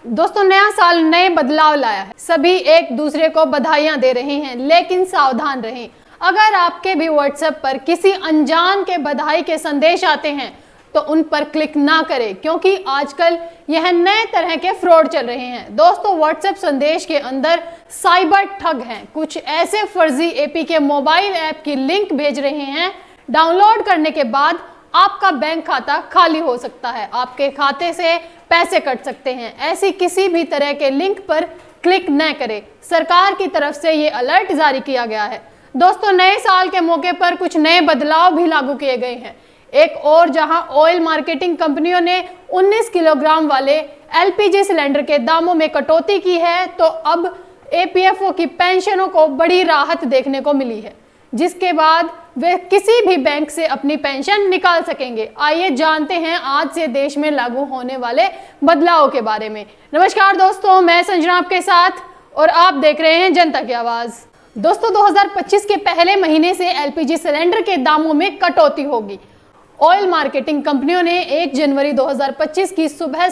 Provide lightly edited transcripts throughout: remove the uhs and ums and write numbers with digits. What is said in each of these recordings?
दोस्तों, नया साल नए बदलाव लाया है। सभी एक दूसरे को बधाइयां दे रहे हैं, लेकिन सावधान रहें। अगर आपके भी व्हाट्सएप पर किसी अनजान के बधाई के संदेश आते हैं तो उन पर क्लिक ना करें, क्योंकि आजकल यह नए तरह के फ्रॉड चल रहे हैं। दोस्तों, व्हाट्सएप संदेश के अंदर साइबर ठग हैं। कुछ ऐसे फर्जी एपी के मोबाइल ऐप की लिंक भेज रहे हैं। डाउनलोड करने के बाद आपका बैंक खाता खाली हो सकता है, आपके खाते से पैसे कट सकते हैं। ऐसी किसी भी तरह के लिंक पर क्लिक न करें। सरकार की तरफ से ये अलर्ट जारी किया गया है। दोस्तों, नए साल के मौके पर कुछ नए बदलाव भी लागू किए गए हैं। एक और जहां ऑयल मार्केटिंग कंपनियों ने 19 किलोग्राम वाले एलपीजी सिलेंडर के दामों में कटौती की है, तो अब एपीएफओ की पेंशनों को बड़ी राहत देखने को मिली है, जिसके बाद वे किसी भी बैंक से अपनी पेंशन निकाल सकेंगे। आइए जानते हैं आज से देश में लागू होने वाले बदलाव के बारे में। नमस्कार दोस्तों, मैं संजना आपके साथ और आप देख रहे हैं जनता की आवाज। दोस्तों, 2025 के पहले महीने से एलपीजी सिलेंडर के दामों में कटौती होगी। ऑयल मार्केटिंग कंपनियों ने 1 जनवरी 2025 की सुबह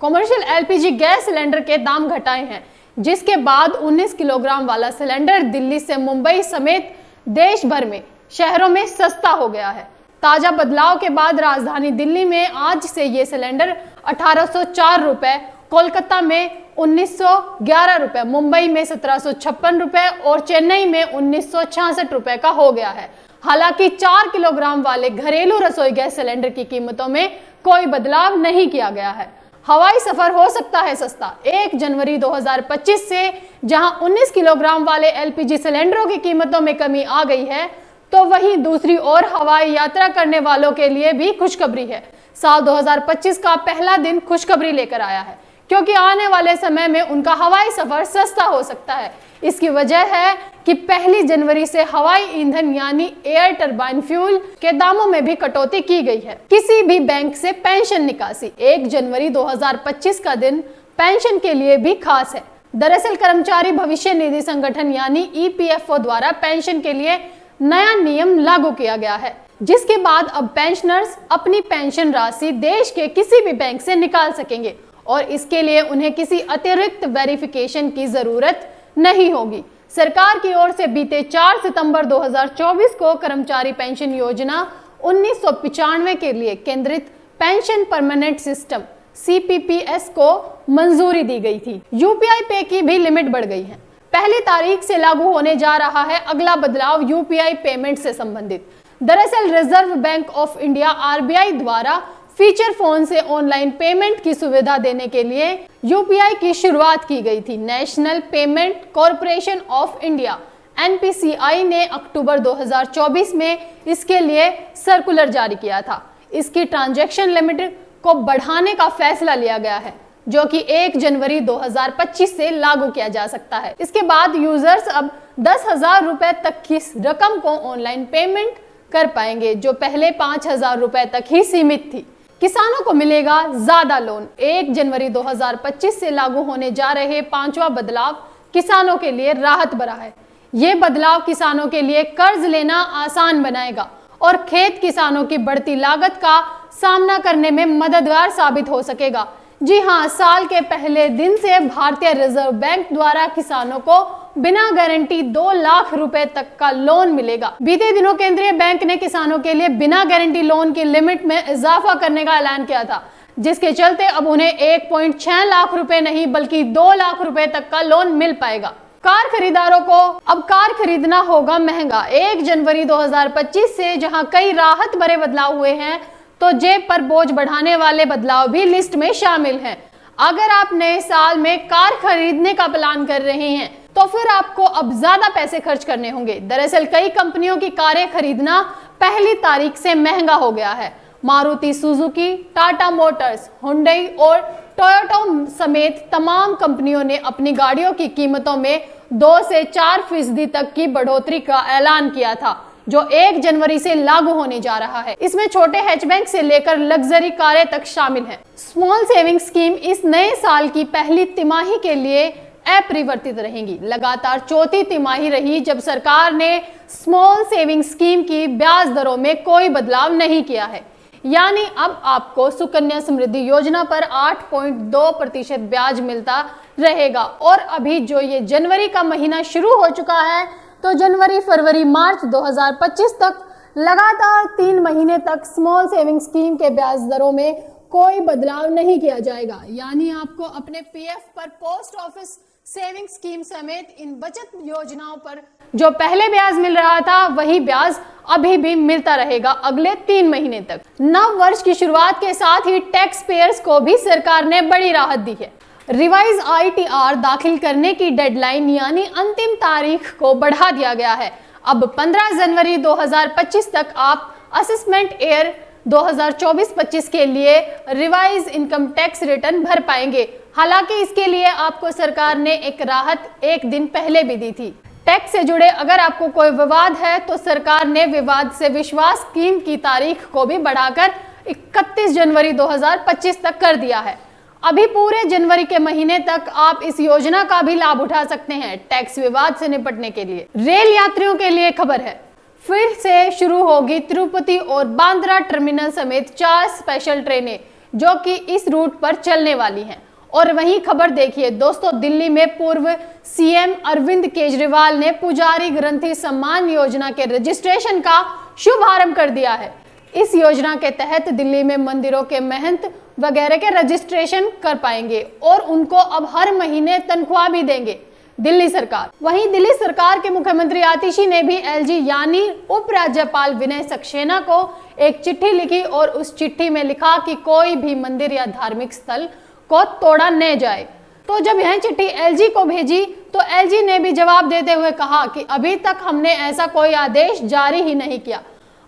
कमर्शियल एलपीजी गैस सिलेंडर के दाम घटाए हैं, जिसके बाद 19 किलोग्राम वाला सिलेंडर दिल्ली से मुंबई समेत देश भर में शहरों में सस्ता हो गया है। ताजा बदलाव के बाद राजधानी दिल्ली में आज से ये सिलेंडर 1804 रुपए, कोलकाता में 1911 रुपए, मुंबई में 1756 रुपए और चेन्नई में 1966 रुपए का हो गया है। हालांकि 4 किलोग्राम वाले घरेलू रसोई गैस सिलेंडर की कीमतों में कोई बदलाव नहीं किया गया है। हवाई सफर हो सकता है सस्ता। 1 जनवरी 2025 से जहां 19 किलोग्राम वाले एलपीजी सिलेंडरों की कीमतों में कमी आ गई है, तो वहीं दूसरी ओर हवाई यात्रा करने वालों के लिए भी खुशखबरी है। साल 2025 का पहला दिन खुशखबरी लेकर आया है, क्योंकि आने वाले समय में उनका हवाई सफर सस्ता हो सकता है। इसकी वजह है कि 1 जनवरी से हवाई ईंधन यानी एयर टरबाइन फ्यूल के दामों में भी कटौती की गई है। किसी भी बैंक से पेंशन निकासी 1 जनवरी 2025 का दिन पेंशन के लिए भी खास है। दरअसल कर्मचारी भविष्य निधि संगठन यानी ईपीएफओ द्वारा पेंशन के लिए नया नियम लागू किया गया है, जिसके बाद अब पेंशनर्स अपनी पेंशन राशि देश के किसी भी बैंक से निकाल सकेंगे और इसके लिए उन्हें किसी अतिरिक्त वेरिफिकेशन की जरूरत नहीं होगी। सरकार की ओर से बीते 4 सितंबर 2024 को कर्मचारी पेंशन योजना 1995 के लिए केंद्रित पेंशन परमानेंट सिस्टम सीपीपीएस को मंजूरी दी गई थी। यूपीआई पे की भी लिमिट बढ़ गई है। 1 तारीख से लागू होने जा रहा है अगला बदलाव यूपीआई पेमेंट से संबंधित। दरअसल reserve bank of India RBI द्वारा फीचर फोन से ऑनलाइन पेमेंट की सुविधा देने के लिए यूपीआई की शुरुआत की गई थी। National payment corporation of India NPCI ने अक्टूबर 2024 में इसके लिए सर्कुलर जारी किया था। इसकी ट्रांजैक्शन लिमिट को बढ़ाने का फैसला लिया गया है, जो कि 1 जनवरी 2025 से लागू किया जा सकता है। इसके बाद यूजर्स अब 10,000 रुपए तक की रकम को ऑनलाइन पेमेंट कर पाएंगे, जो पहले 5,000 रुपए तक ही सीमित थी। किसानों को मिलेगा ज्यादा लोन। 1 जनवरी 2025 से लागू होने जा रहे 5वां बदलाव किसानों के लिए राहत भरा है। ये बदलाव किसानों के लिए कर्ज लेना आसान बनाएगा और खेत किसानों की बढ़ती लागत का सामना करने में मददगार साबित हो सकेगा। जी हाँ, साल के पहले दिन से भारतीय रिजर्व बैंक द्वारा किसानों को बिना गारंटी 2 लाख रुपए तक का लोन मिलेगा। बीते दिनों केंद्रीय बैंक ने किसानों के लिए बिना गारंटी लोन की लिमिट में इजाफा करने का ऐलान किया था, जिसके चलते अब उन्हें 1.6 लाख रुपए नहीं बल्कि 2 लाख रुपए तक का लोन मिल पाएगा। कार खरीदारों को अब कार खरीदना होगा महंगा। 1 जनवरी 2025 से जहां कई राहत भरे बदलाव हुए हैं, तो जेब पर बोझ बढ़ाने वाले बदलाव भी लिस्ट में शामिल हैं। अगर आप नए साल में कार खरीदने का प्लान कर रहे हैं, तो फिर आपको अब ज्यादा पैसे खर्च करने होंगे। दरअसल कई कंपनियों की कारें खरीदना 1 तारीख से महंगा हो गया है। Maruti Suzuki, Tata Motors, Hyundai और टोयोटा समेत तमाम कंपनियों ने अपनी गाड़ियों की कीमतों में 2 से 4% तक की बढ़ोतरी का ऐलान किया था, जो 1 जनवरी से लागू होने जा रहा है। इसमें छोटे हैचबैक से लेकर लग्जरी कारें तक शामिल हैं। स्मॉल सेविंग स्कीम इस नए साल की पहली तिमाही के लिए अपरिवर्तित रहेंगी। लगातार चौथी तिमाही रही जब सरकार ने स्मॉल सेविंग स्कीम की ब्याज दरों में कोई बदलाव नहीं किया है। यानी अब आपको सुकन्या समृद्धि योजना पर 8.2% ब्याज मिलता रहेगा। और अभी जो ये जनवरी का महीना शुरू हो चुका है, तो जनवरी, फरवरी, मार्च 2025 तक लगातार 3 महीने तक स्मॉल सेविंग स्कीम के ब्याज दरों में कोई बदलाव नहीं किया जाएगा। यानी आपको अपने पीएफ पर, पोस्ट ऑफिस सेविंग स्कीम समेत इन बचत योजनाओं पर जो पहले ब्याज मिल रहा था, वही ब्याज अभी भी मिलता रहेगा अगले 3 महीने तक। नव वर्ष की शुरुआत के साथ ही टैक्स पेयर्स को भी सरकार ने बड़ी राहत दी है। रिवाइज ITR दाखिल करने की डेडलाइन यानी अंतिम तारीख को बढ़ा दिया गया है। अब 15 जनवरी 2025 तक आप असेसमेंट ईयर 2024-25 के लिए रिवाइज इनकम टैक्स रिटर्न भर पाएंगे। हालांकि इसके लिए आपको सरकार ने एक राहत 1 दिन पहले भी दी थी। टैक्स से जुड़े अगर आपको कोई विवाद है, तो सरकार ने विवाद से विश्वास स्कीम की तारीख को भी बढ़ाकर 31 जनवरी 2025 तक कर दिया है। अभी पूरे जनवरी के महीने तक आप इस योजना का भी लाभ उठा सकते हैं टैक्स विवाद से निपटने के लिए। रेल यात्रियों के लिए खबर है, फिर से शुरू होगी तिरुपति और बांद्रा टर्मिनल समेत 4 स्पेशल ट्रेनें जो कि इस रूट पर चलने वाली हैं। और वहीं खबर देखिए दोस्तों, दिल्ली में पूर्व CM अरविंद केजरीवाल ने पुजारी ग्रंथि सम्मान योजना के रजिस्ट्रेशन का शुभारंभ कर दिया है। इस योजना के तहत दिल्ली में मंदिरों के महंत वगैरह के रजिस्ट्रेशन कर पाएंगे और उनको अब हर महीने तनख्वाह भी देंगे दिल्ली सरकार। वहीं दिल्ली सरकार के मुख्यमंत्री आतिशी ने भी LG यानी उपराज्यपाल विनय सक्सेना को एक चिट्ठी लिखी और उस चिट्ठी में लिखा कि कोई भी मंदिर या धार्मिक स्थल को तोड़ा न जाए। तो जब यह चिट्ठी LG को भेजी, तो LG ने भी जवाब देते हुए कहा कि अभी तक हमने ऐसा कोई आदेश जारी ही नहीं किया।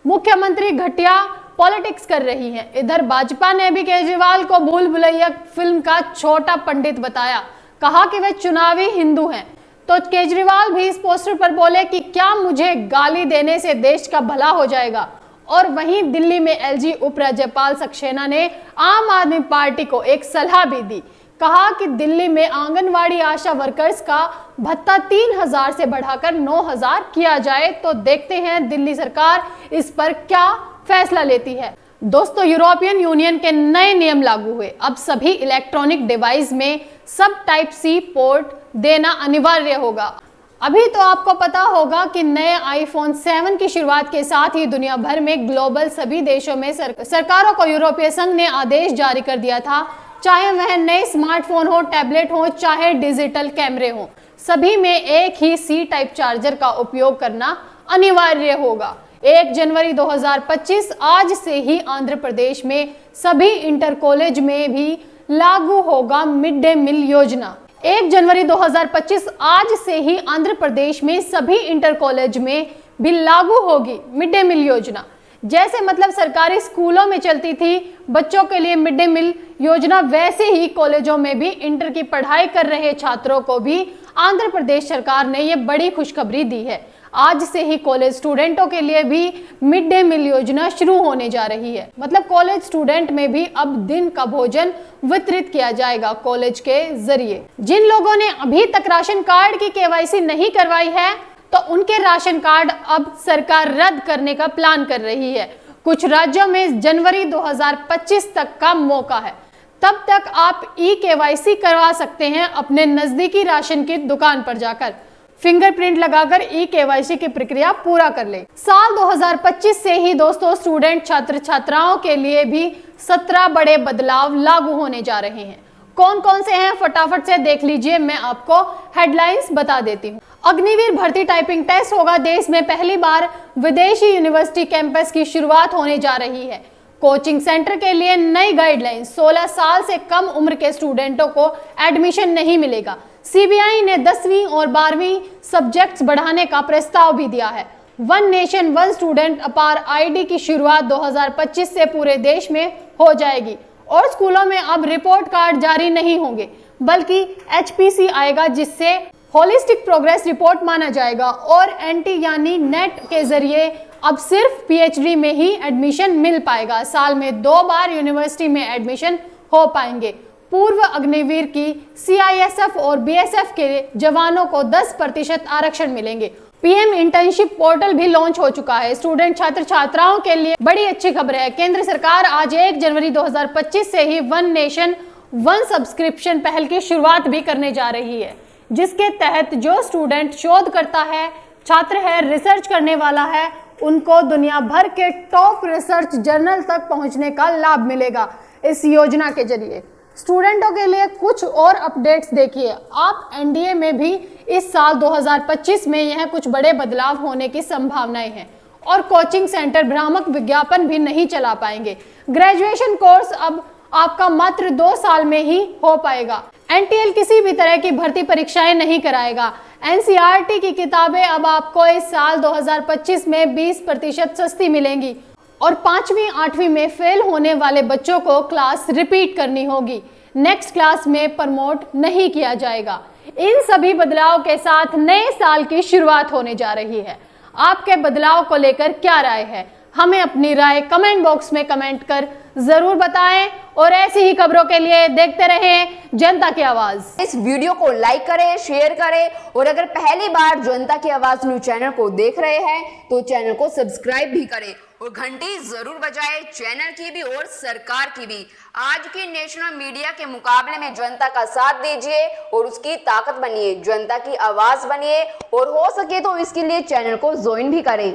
मुख्यमंत्री घटिया पॉलिटिक्स कर रही हैं। इधर भाजपा ने भी केजरीवाल को भूल भुलैया फिल्म का छोटा पंडित बताया, कहा कि वे चुनावी हिंदू हैं। तो केजरीवाल भी इस पोस्टर पर बोले कि क्या मुझे गाली देने से देश का भला हो जाएगा। और वहीं दिल्ली में LG उपराज्यपाल सक्सेना ने आम आदमी पार्टी को एक सलाह भी दी, कहा कि दिल्ली में आंगनवाड़ी आशा वर्कर्स का भत्ता 3000 से बढ़ाकर 9000 किया जाए। तो देखते हैं दिल्ली सरकार इस पर क्या फैसला लेती है। दोस्तों, यूरोपियन यूनियन के नए नियम लागू हुए। अब सभी इलेक्ट्रॉनिक डिवाइस में सब Type-C पोर्ट देना अनिवार्य होगा। अभी तो आपको पता होगा कि नए iPhone 7 की शुरुआत के साथ ही दुनिया भर में ग्लोबल सभी देशों में सरकारों को यूरोपीय संघ ने आदेश जारी कर दिया था, चाहे वह नए स्मार्टफोन हो, टैबलेट हो, चाहे डिजिटल कैमरे हो, सभी में एक ही C टाइप चार्जर का उपयोग करना अनिवार्य होगा। 1 जनवरी 2025 आज से ही आंध्र प्रदेश में सभी इंटर कॉलेज में भी लागू होगा मिड डे मील योजना। 1 जनवरी 2025 आज से ही आंध्र प्रदेश में सभी इंटर कॉलेज में भी लागू होगी मिड डे मील योजना। जैसे मतलब सरकारी स्कूलों में चलती थी बच्चों के लिए मिड डे मील योजना, वैसे ही कॉलेजों में भी इंटर की पढ़ाई कर रहे छात्रों को भी आंध्र प्रदेश सरकार ने ये बड़ी खुशखबरी दी है। आज से ही कॉलेज स्टूडेंटों के लिए भी मिड डे मील योजना शुरू होने जा रही है। मतलब कॉलेज स्टूडेंट में भी अब दिन का भोजन वितरित किया जाएगा कॉलेज के जरिए। जिन लोगों ने अभी तक राशन कार्ड की KYC नहीं करवाई है, तो उनके राशन कार्ड अब सरकार रद्द करने का प्लान कर रही है। कुछ राज्यों में जनवरी 2025 तक का मौका है। तब तक आप KYC करवा सकते हैं अपने नजदीकी राशन की दुकान पर जाकर। फिंगरप्रिंट लगाकर KYC की प्रक्रिया पूरा कर ले। साल 2025 से ही दोस्तों स्टूडेंट छात्र छात्राओं के लिए भी 17 बड़े बदलाव लागू होने जा रहे हैं। कौन कौन से हैं फटाफट से देख लीजिए, मैं आपको हेडलाइंस बता देती हूँ। अग्निवीर भर्ती टाइपिंग टेस्ट होगा। देश में पहली बार विदेशी यूनिवर्सिटी कैंपस की शुरुआत होने जा रही है। कोचिंग सेंटर के लिए नई गाइडलाइन, 16 साल से कम उम्र के स्टूडेंटों को एडमिशन नहीं मिलेगा। CBI ने 10वीं और 12वीं सब्जेक्ट्स बढ़ाने का प्रस्ताव भी दिया है। वन नेशन वन स्टूडेंट अपार ID की शुरुआत 2025 से पूरे देश में हो जाएगी। और स्कूलों में अब रिपोर्ट कार्ड जारी नहीं होंगे, बल्कि HPC आएगा, जिससे होलिस्टिक प्रोग्रेस रिपोर्ट माना जाएगा। और NT यानी नेट के जरिए अब सिर्फ PhD में ही एडमिशन मिल पाएगा। साल में 2 बार यूनिवर्सिटी में एडमिशन हो पाएंगे। पूर्व अग्निवीर की CISF और BSF के जवानों को 10% आरक्षण मिलेंगे। पीएम इंटर्नशिप पोर्टल भी लॉन्च हो चुका है। स्टूडेंट छात्र छात्राओं के लिए बड़ी अच्छी खबर है। केंद्र सरकार आज 1 जनवरी 2025 से ही वन नेशन वन सब्सक्रिप्शन पहल की शुरुआत भी करने जा रही है, जिसके तहत जो स्टूडेंट शोध करता है, छात्र है, रिसर्च करने वाला है, उनको दुनिया भर के टॉप रिसर्च जर्नल तक पहुंचने का लाभ मिलेगा इस योजना के जरिए। स्टूडेंटों के लिए कुछ और अपडेट्स देखिए। आप एनडीए में भी इस साल 2025 में यह कुछ बड़े बदलाव होने की संभावनाएं हैं और कोचिंग सेंटर भ्रामक विज्ञापन भी नहीं चला पाएंगे। ग्रेजुएशन कोर्स अब आपका मात्र 2 साल में ही हो पाएगा। एनटीएल किसी भी तरह की भर्ती परीक्षाएं नहीं कराएगा। एनसीईआरटी की किताबें अब आपको इस साल 2025 में 20% सस्ती मिलेंगी और 5वीं 8वीं में फेल होने वाले बच्चों को क्लास रिपीट करनी होगी। नेक्स्ट क्लास में प्रमोट नहीं किया जाएगा। इन सभी बदलाव के साथ नए साल की शुरुआत होने जा रही है। आपके बदलाव को लेकर क्या राय है? हमें अपनी राय कमेंट बॉक्स में कमेंट कर जरूर बताएं और ऐसी ही खबरों के लिए देखते रहें जनता की आवाज। इस वीडियो को लाइक करें, शेयर करें और अगर पहली बार जनता की आवाज न्यूज चैनल को देख रहे हैं तो चैनल को सब्सक्राइब भी करें और घंटी जरूर बजाएं, चैनल की भी और सरकार की भी। आज की नेशनल मीडिया के मुकाबले में जनता का साथ दीजिए और उसकी ताकत बनिए, जनता की आवाज बनिए और हो सके तो इसके लिए चैनल को ज्वाइन भी करें।